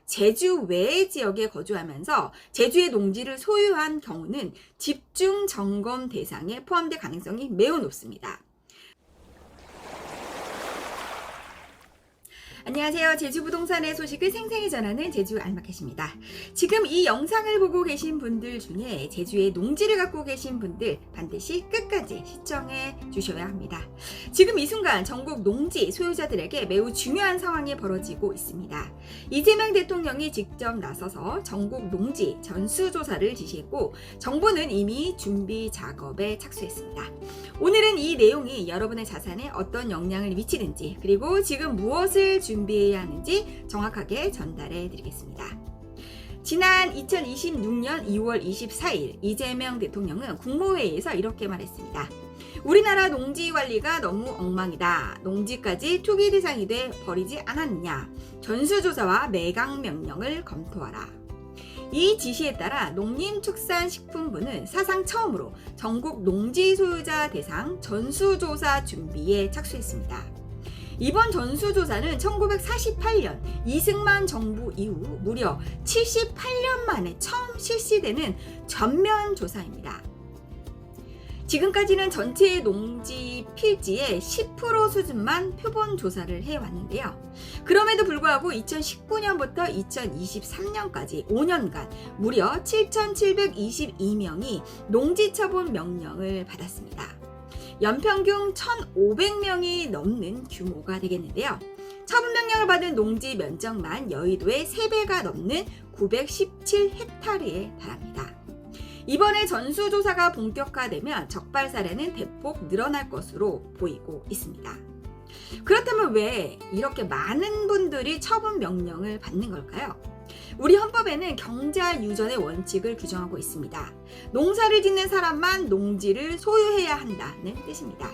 제주 외의 지역에 거주하면서 제주의 농지를 소유한 경우는 집중 점검 대상에 포함될 가능성이 매우 높습니다. 안녕하세요. 제주부동산의 소식을 생생히 전하는 제주 알마켓입니다. 지금 이 영상을 보고 계신 분들 중에 제주에 농지를 갖고 계신 분들 반드시 끝까지 시청해 주셔야 합니다. 지금 이 순간 전국 농지 소유자들에게 매우 중요한 상황이 벌어지고 있습니다. 이재명 대통령이 직접 나서서 전국 농지 전수조사를 지시했고 정부는 이미 준비 작업에 착수했습니다. 오늘은 이 내용이 여러분의 자산에 어떤 영향을 미치는지 그리고 지금 무엇을 준비해야 하는지 정확하게 전달해 드리겠습니다. 지난 2026년 2월 24일 이재명 대통령은 국무회의에서 이렇게 말했습니다. 우리나라 농지 관리가 너무 엉망이다. 농지까지 투기 대상이 돼 버리지 않았느냐. 전수조사와 매각 명령을 검토하라. 이 지시에 따라 농림축산식품부는 사상 처음으로 전국 농지 소유자 대상 전수조사 준비에 착수했습니다. 이번 전수조사는 1948년 이승만 정부 이후 무려 78년 만에 처음 실시되는 전면 조사입니다. 지금까지는 전체 농지 필지의 10% 수준만 표본 조사를 해왔는데요. 그럼에도 불구하고 2019년부터 2023년까지 5년간 무려 7,722명이 농지 처분 명령을 받았습니다. 연평균 1,500명이 넘는 규모가 되겠는데요. 처분 명령을 받은 농지 면적만 여의도의 3배가 넘는 917헥타르에 달합니다. 이번에 전수조사가 본격화되면 적발 사례는 대폭 늘어날 것으로 보이고 있습니다. 그렇다면 왜 이렇게 많은 분들이 처분 명령을 받는 걸까요? 우리 헌법에는 경자유전의 원칙을 규정하고 있습니다. 농사를 짓는 사람만 농지를 소유해야 한다는 뜻입니다.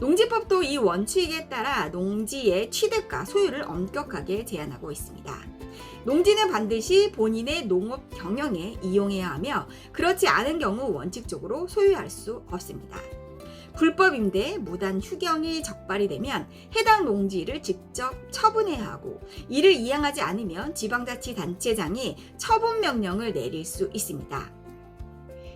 농지법도 이 원칙에 따라 농지의 취득과 소유를 엄격하게 제한하고 있습니다. 농지는 반드시 본인의 농업 경영에 이용해야 하며 그렇지 않은 경우 원칙적으로 소유할 수 없습니다. 불법 임대, 무단 휴경이 적발이 되면 해당 농지를 직접 처분해야 하고 이를 이행하지 않으면 지방자치단체장이 처분 명령을 내릴 수 있습니다.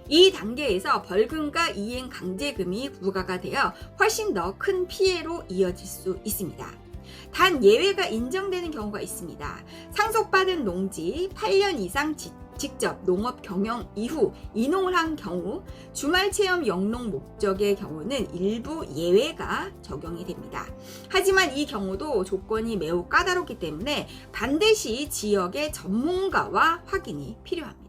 이 단계에서 벌금과 이행 강제금이 부과가 되어 훨씬 더 큰 피해로 이어질 수 있습니다. 단 예외가 인정되는 경우가 있습니다. 상속받은 농지 8년 이상 직접 농업 경영 이후 이농을 한 경우 주말 체험 영농 목적의 경우는 일부 예외가 적용이 됩니다. 하지만 이 경우도 조건이 매우 까다롭기 때문에 반드시 지역의 전문가와 확인이 필요합니다.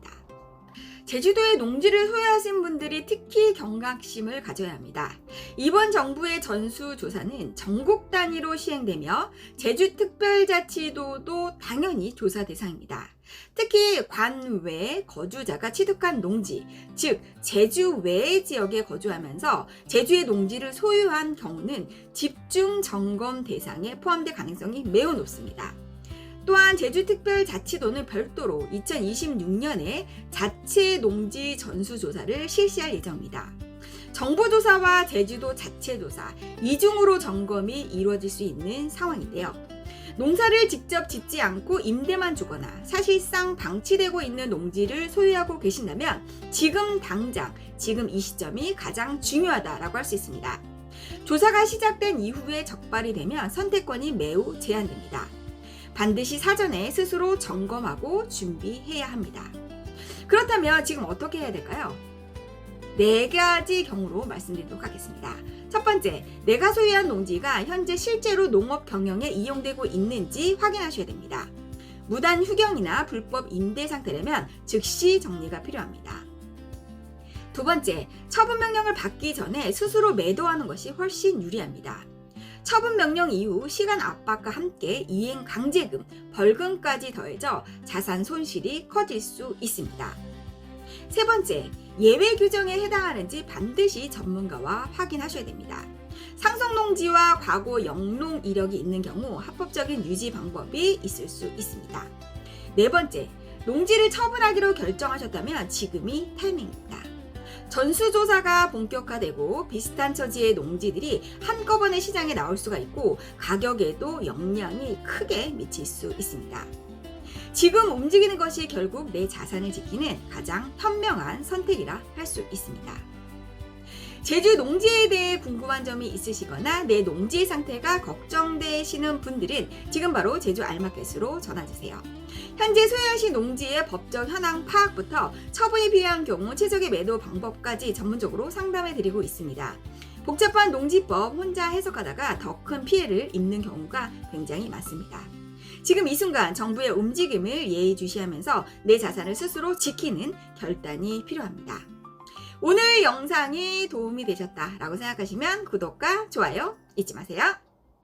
제주도의 농지를 소유하신 분들이 특히 경각심을 가져야 합니다. 이번 정부의 전수조사는 전국 단위로 시행되며 제주특별자치도도 당연히 조사 대상입니다. 특히 관 외 거주자가 취득한 농지, 즉 제주 외의 지역에 거주하면서 제주의 농지를 소유한 경우는 집중 점검 대상에 포함될 가능성이 매우 높습니다. 또한 제주특별자치도는 별도로 2026년에 자체 농지 전수조사를 실시할 예정입니다. 정부조사와 제주도 자체조사, 이중으로 점검이 이루어질 수 있는 상황인데요. 농사를 직접 짓지 않고 임대만 주거나 사실상 방치되고 있는 농지를 소유하고 계신다면 지금 당장, 지금 이 시점이 가장 중요하다라고 할 수 있습니다. 조사가 시작된 이후에 적발이 되면 선택권이 매우 제한됩니다. 반드시 사전에 스스로 점검하고 준비해야 합니다. 그렇다면 지금 어떻게 해야 될까요? 4가지 경우로 말씀드리도록 하겠습니다. 첫 번째, 내가 소유한 농지가 현재 실제로 농업 경영에 이용되고 있는지 확인하셔야 됩니다. 무단 휴경이나 불법 임대 상태라면 즉시 정리가 필요합니다. 두 번째, 처분 명령을 받기 전에 스스로 매도하는 것이 훨씬 유리합니다. 처분 명령 이후 시간 압박과 함께 이행 강제금, 벌금까지 더해져 자산 손실이 커질 수 있습니다. 세 번째, 예외 규정에 해당하는지 반드시 전문가와 확인하셔야 됩니다. 상속농지와 과거 영농 이력이 있는 경우 합법적인 유지 방법이 있을 수 있습니다. 네 번째, 농지를 처분하기로 결정하셨다면 지금이 타이밍입니다. 전수조사가 본격화되고 비슷한 처지의 농지들이 한꺼번에 시장에 나올 수가 있고 가격에도 영향이 크게 미칠 수 있습니다. 지금 움직이는 것이 결국 내 자산을 지키는 가장 현명한 선택이라 할 수 있습니다. 제주 농지에 대해 궁금한 점이 있으시거나 내 농지 상태가 걱정되시는 분들은 지금 바로 제주 알마켓으로 전화주세요. 현재 소유하신 농지의 법적 현황 파악부터 처분이 필요한 경우 최적의 매도 방법까지 전문적으로 상담해 드리고 있습니다. 복잡한 농지법 혼자 해석하다가 더 큰 피해를 입는 경우가 굉장히 많습니다. 지금 이 순간 정부의 움직임을 예의주시하면서 내 자산을 스스로 지키는 결단이 필요합니다. 오늘 영상이 도움이 되셨다라고 생각하시면 구독과 좋아요 잊지 마세요.